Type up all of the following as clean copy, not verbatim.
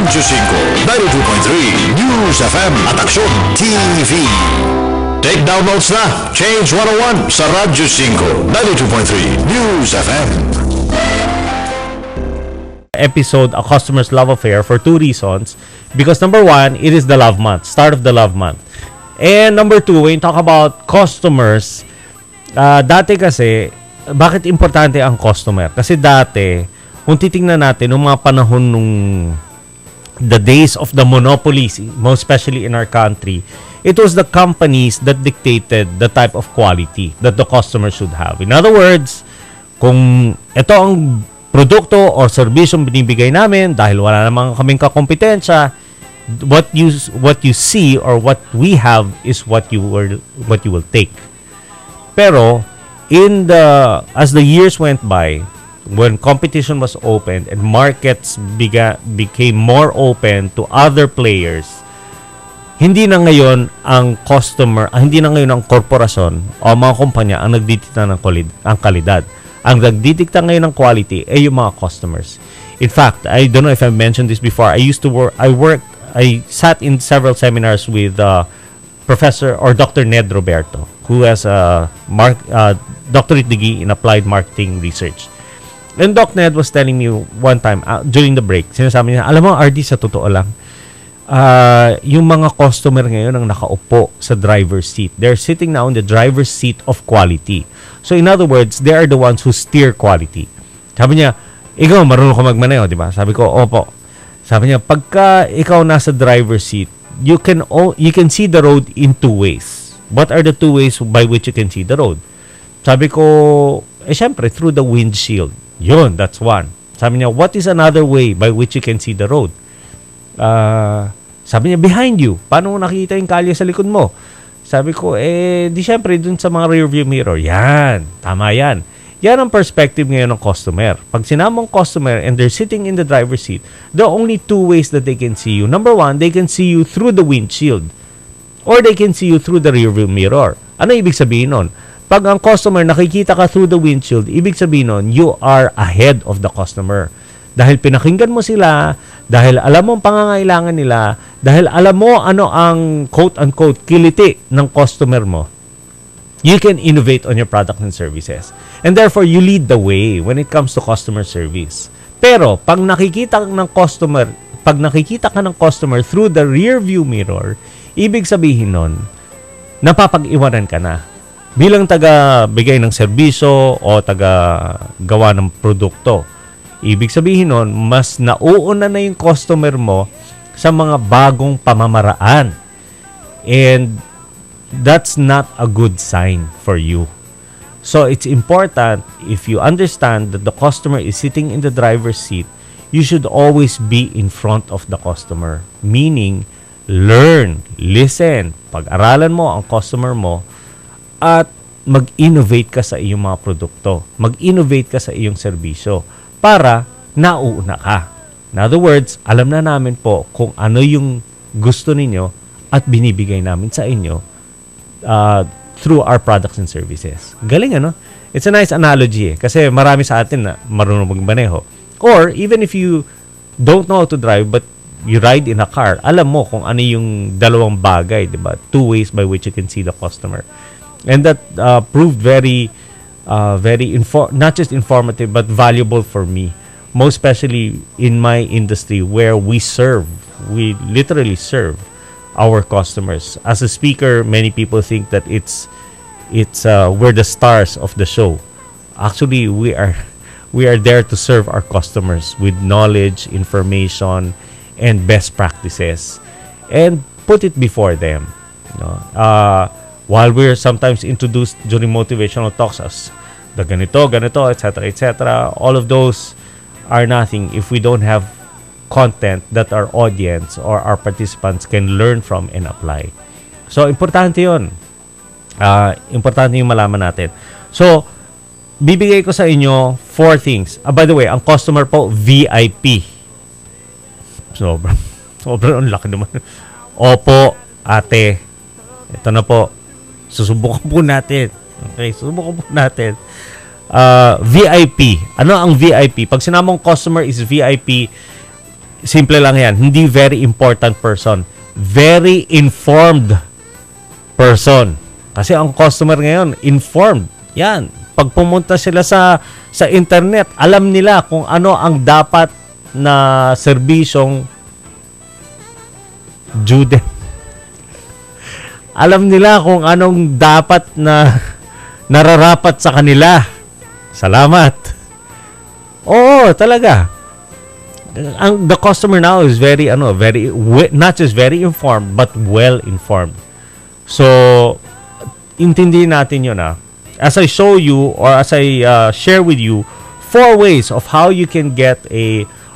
Radyo 5, 92.3 News FM at Aksyon TV. Take downloads na. Change 101 sa Radyo 5, 92.3 News FM. Episode, A Customer's Love Affair, for two reasons. Because number one, it is the love month, start of the love month. And number two, when you talk about customers, dati kasi, bakit importante ang customer? Kasi dati, kung titingnan natin, nung mga panahon nung the days of the monopolies, most especially in our country, it was the companies that dictated the type of quality that the customer should have. In other words, kung ito ang produkto or serbisyong binibigay namin, dahil wala namang kaming kakompetensya, what you see or what we have is what you will take. Pero as the years went by, when competition was opened and markets became more open to other players, hindi na ngayon ang korporasyon o mga kumpanya ang nagdidikta ng kalidad. Ang nagdidikta ngayon ng quality ay yung mga customers. In fact, I don't know if I mentioned this before. I sat in several seminars with Professor or Dr. Ned Roberto, who has a doctorate degree in applied marketing research. And Doc Ned was telling me one time during the break, sinasabi niya, alam mo, RD, sa totoo lang, yung mga customer ngayon ang nakaupo sa driver's seat. They're sitting now in the driver's seat of quality. So in other words, they are the ones who steer quality. Sabi niya, ikaw, marunong ka magmaneho, di ba? Sabi ko, opo. Sabi niya, pagka ikaw nasa driver's seat, you can see the road in two ways. What are the two ways by which you can see the road? Sabi ko, syempre, through the windshield. Yun, that's one. Sabi niya, what is another way by which you can see the road? Sabi niya, behind you. Paano mo nakita yung kalye sa likod mo? Sabi ko, di syempre, dun sa mga rear view mirror. Yan, tama yan. Yan ang perspective ngayon ng customer. Pag sinamang customer and they're sitting in the driver's seat, there are only two ways that they can see you. Number one, they can see you through the windshield. Or they can see you through the rear view mirror. Ano ibig sabihin nun? Pag ang customer nakikita ka through the windshield, ibig sabihin nun, you are ahead of the customer. Dahil pinakinggan mo sila, dahil alam mo ang pangangailangan nila, dahil alam mo ano ang quote-unquote kiliti ng customer mo, you can innovate on your product and services. And therefore, you lead the way when it comes to customer service. Pero, pag nakikita ka ng customer through the rear view mirror, ibig sabihin nun, napapag-iwanan ka na. Bilang taga-bigay ng serbisyo o taga-gawa ng produkto. Ibig sabihin nun, mas nauuna na yung customer mo sa mga bagong pamamaraan. And that's not a good sign for you. So it's important, if you understand that the customer is sitting in the driver's seat, you should always be in front of the customer. Meaning, learn, listen, pag-aralan mo ang customer mo, at mag-innovate ka sa iyong mga produkto. Mag-innovate ka sa iyong serbisyo para nauuna ka. In other words, alam na namin po kung ano yung gusto ninyo at binibigay namin sa inyo through our products and services. Galing, ano? It's a nice analogy kasi marami sa atin na marunong magmaneho. Or even if you don't know how to drive but you ride in a car, alam mo kung ano yung dalawang bagay, diba? Two ways by which you can see the customer. And that proved not just informative but valuable for me, most especially in my industry where we literally serve our customers. As a speaker, many people think that we're the stars of the show. Actually, we are there to serve our customers with knowledge, information, and best practices, and put it before them. While we're sometimes introduced during motivational talks as the ganito, etc., all of those are nothing if we don't have content that our audience or our participants can learn from and apply. So, importante yun. Importante yung malaman natin. So, bibigay ko sa inyo 4 things. By the way, ang customer po, VIP. Sobrang laki naman. Opo, ate. Ito na po. Susubukan po natin. Okay, susubukan po natin. VIP. Ano ang VIP? Pag sinamong customer is VIP, simple lang yan, hindi very important person, very informed person. Kasi ang customer ngayon, informed. Yan. Pag pumunta sila sa internet, alam nila kung ano ang dapat na serbisyong due them. Alam nila kung anong dapat na nararapat sa kanila. Salamat. Oo, talaga. The customer now is very not just very informed but well informed. So intindihin natin 'yon as I show you or as I share with you 4 ways of how you can get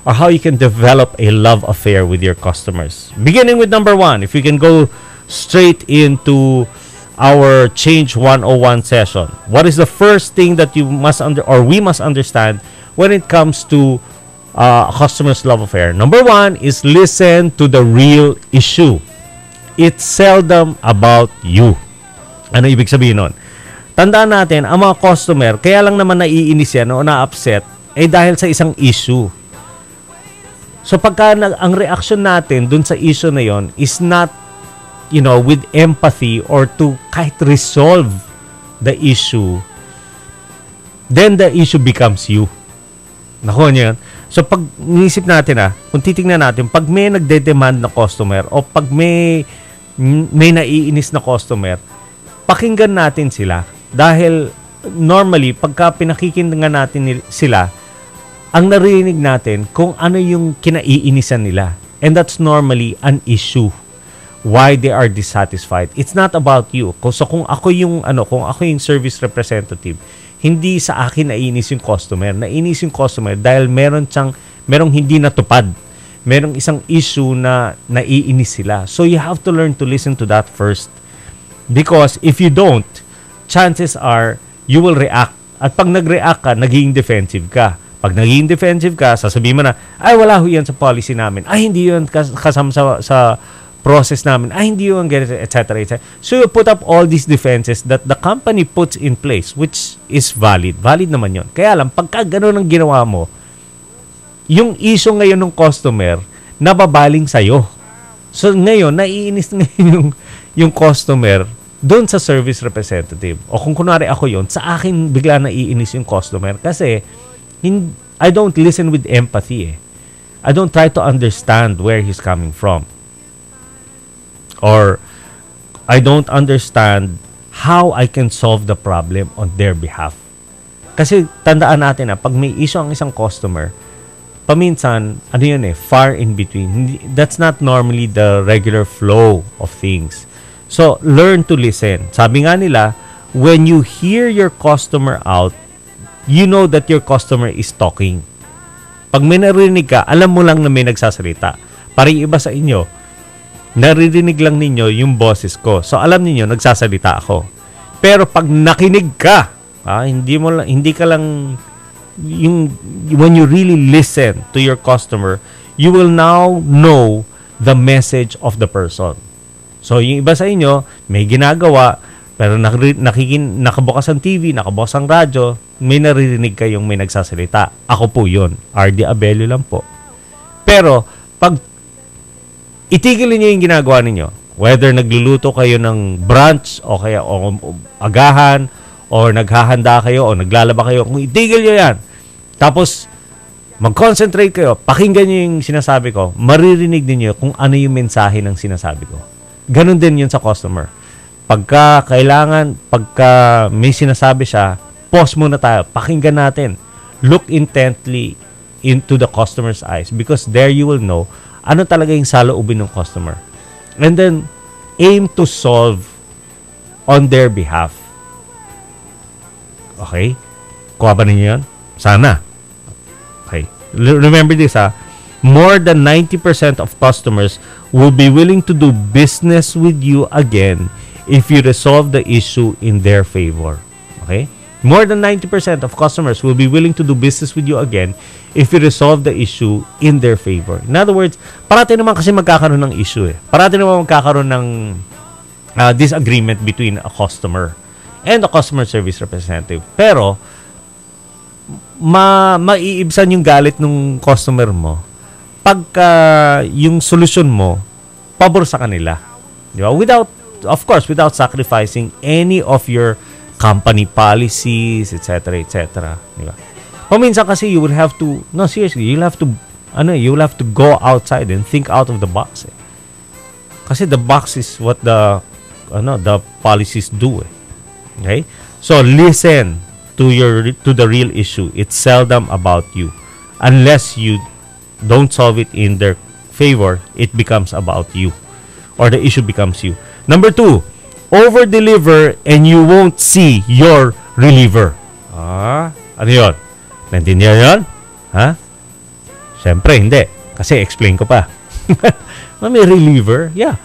how you can develop a love affair with your customers. Beginning with number 1, if you can go straight into our Change 101 session. What is the first thing that you must we must understand when it comes to a customer's love affair? Number 1 is listen to the real issue. It's seldom about you. Ano ibig sabihin nun? Tandaan natin, ang mga customer, kaya lang naman naiinis yan o na-upset, dahil sa isang issue. So pagka ang reaction natin dun sa issue na yon is not, with empathy or to kahit resolve the issue, then the issue becomes you. Nakuha niyo yan? So pag inisip natin kung titingnan natin, pag may nagde-demand na customer o pag may naiinis na customer, pakinggan natin sila. Dahil normally, pagka pinakikinggan natin sila, ang narinig natin kung ano yung kinaiinisan nila. And that's normally an issue. Why they are dissatisfied. It's not about you. So kung ako yung service representative, hindi sa akin naiinis yung customer. Naiinis yung customer dahil merong hindi natupad. Merong isang issue na naiinis sila. So you have to learn to listen to that first. Because if you don't, chances are you will react. At pag nag-react ka, naging defensive ka. Pag naging defensive ka, sasabihin mo na, ay wala ho yan sa policy namin. Ay hindi yun kasama sa process namin. Ay hindi yun, etc. etc. So you put up all these defenses that the company puts in place, which is valid. Valid naman yun. Kaya lang, pagka gano'n ang ginawa mo, yung issue ngayon ng customer, nababaling sa'yo. So ngayon, naiinis ngayon yung customer doon sa service representative. O kung kunwari ako yon, sa akin bigla naiinis yung customer kasi I don't listen with empathy. I don't try to understand where he's coming from. Or I don't understand how I can solve the problem on their behalf. Kasi tandaan natin pag may issue ang isang customer, paminsan, far in between. That's not normally the regular flow of things. So, learn to listen. Sabi nga nila, when you hear your customer out, you know that your customer is talking. Pag may narinig ka, alam mo lang na may nagsasalita. Parang iba sa inyo, naririnig lang ninyo yung boses ko. So, alam ninyo, nagsasalita ako. Pero pag nakinig ka, hindi ka lang, when you really listen to your customer, you will now know the message of the person. So, yung iba sa inyo, may ginagawa, pero nakabukas ang TV, nakabukas ang radyo, may naririnig kayong may nagsasalita. Ako po yun. RD Abelio lang po. Pero, pag itigil niyo yung ginagawa ninyo, whether nagluluto kayo ng brunch, o kaya agahan, o naghahanda kayo, o naglalaba kayo, kung itigil niyo yan, tapos, mag-concentrate kayo, pakinggan niyo yung sinasabi ko, maririnig niyo kung ano yung mensahe ng sinasabi ko. Ganon din yun sa customer. Pagka may sinasabi siya, pause muna tayo, pakinggan natin. Look intently into the customer's eyes because there you will know ano talaga yung saloobin ng customer. And then, aim to solve on their behalf. Okay? Kuha ba ninyo yan? Sana. Okay. Remember this, more than 90% of customers will be willing to do business with you again if you resolve the issue in their favor. Okay? More than 90% of customers will be willing to do business with you again if you resolve the issue in their favor. In other words, parati naman kasi magkakaroon ng issue Parati naman magkakaroon ng disagreement between a customer and a customer service representative. Pero, maiibsan yung galit ng customer mo pagka yung solusyon mo, pabor sa kanila. Di ba? Of course, without sacrificing any of your company policies, etc., etc. Di ba? Paminsan kasi you will have to, no, seriously, you'll have to go outside and think out of the box. Eh. Kasi the box is what the policies do. Eh. Okay? So, listen to the real issue. It's seldom about you. Unless you don't solve it in their favor, it becomes about you. Or the issue becomes you. Number 2, over-deliver and you won't see your reliever. Ano yun? Naintindihan yun? Ha? Siyempre, hindi. Kasi explain ko pa. May reliever? Yeah.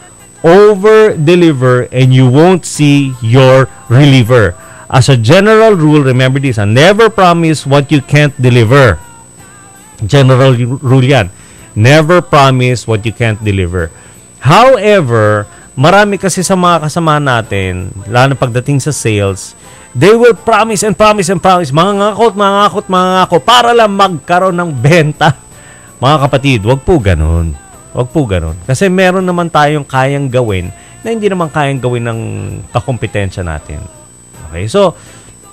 Over-deliver and you won't see your reliever. As a general rule, remember this, never promise what you can't deliver. General rule yan. Never promise what you can't deliver. However, marami kasi sa mga kasama natin, lalo pagdating sa sales, they will promise and promise and promise. Mangangakot para lang magkaroon ng benta. Mga kapatid, wag po ganun. Wag po ganun. Kasi meron naman tayong kayang gawin na hindi naman kayang gawin ng kakompetensya natin. Okay? So,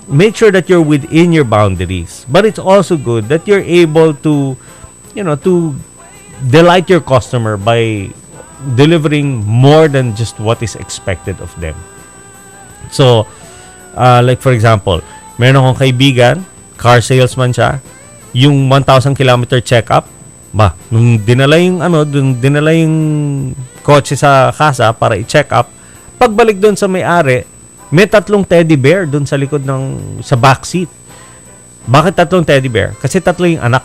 make sure that you're within your boundaries. But it's also good that you're able to, to delight your customer by delivering more than just what is expected of them. So, like for example, meron akong kaibigan, car salesman siya, yung 1,000 kilometer check-up, nung dinala yung kotse sa kasa para i-check up, pagbalik doon sa may-ari, may 3 teddy bear doon sa likod sa back seat. Bakit 3 teddy bear? Kasi 3 yung anak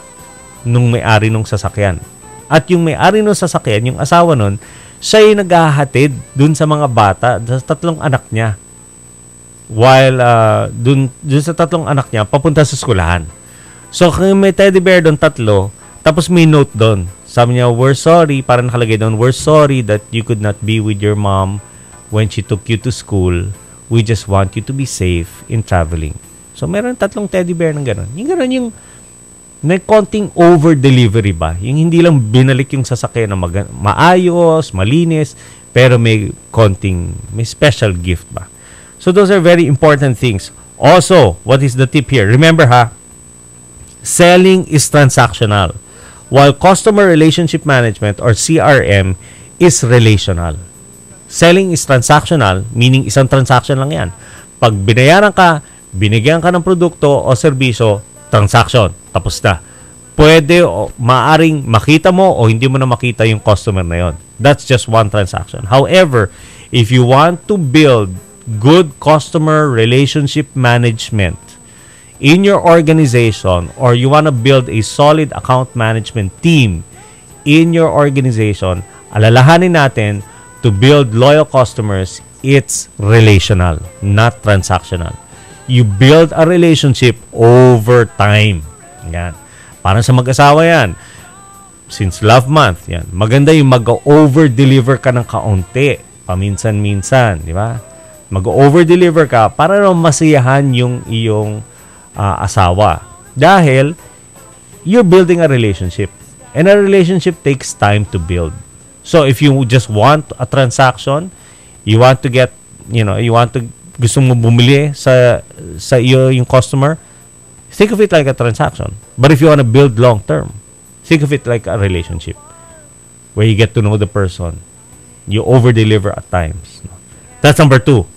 nung may-ari nung sasakyan. At yung may-ari nung sasakyan, yung asawa nun, siya yung naghahatid dun sa mga bata, sa 3 anak niya. While dun sa 3 anak niya, papunta sa skulahan. So, kung may teddy bear doon 3, tapos may note doon. Sabi niya, we're sorry, parang nakalagay doon, we're sorry that you could not be with your mom when she took you to school. We just want you to be safe in traveling. So, meron 3 teddy bear ng gano'n. Yung gano'n yung may konting over-delivery ba? Yung hindi lang binalik yung sasakyan na maayos, malinis, pero may special gift ba? So, those are very important things. Also, what is the tip here? Remember selling is transactional, while customer relationship management or CRM is relational. Selling is transactional, meaning isang transaction lang yan. Pag binayaran ka, binigyan ka ng produkto o serbisyo, transaction, tapos na. Pwede maaring makita mo o hindi mo na makita yung customer na yon. That's just one transaction. However, if you want to build good customer relationship management in your organization, or you want to build a solid account management team in your organization, alalahanin natin, to build loyal customers, it's relational, not transactional. You build a relationship over time. Yan. Parang sa mag-asawa yan. Since love month, yan. Maganda yung mag-over-deliver ka ng kaunti. Paminsan-minsan, di ba? Mag-over-deliver ka para masiyahan yung iyong asawa. Dahil, you're building a relationship. And a relationship takes time to build. So, if you just want a transaction, you want to get, gusto mo bumili sa iyo yung customer, think of it like a transaction. But if you want to build long term, think of it like a relationship where you get to know the person. You over-deliver at times. That's number 2.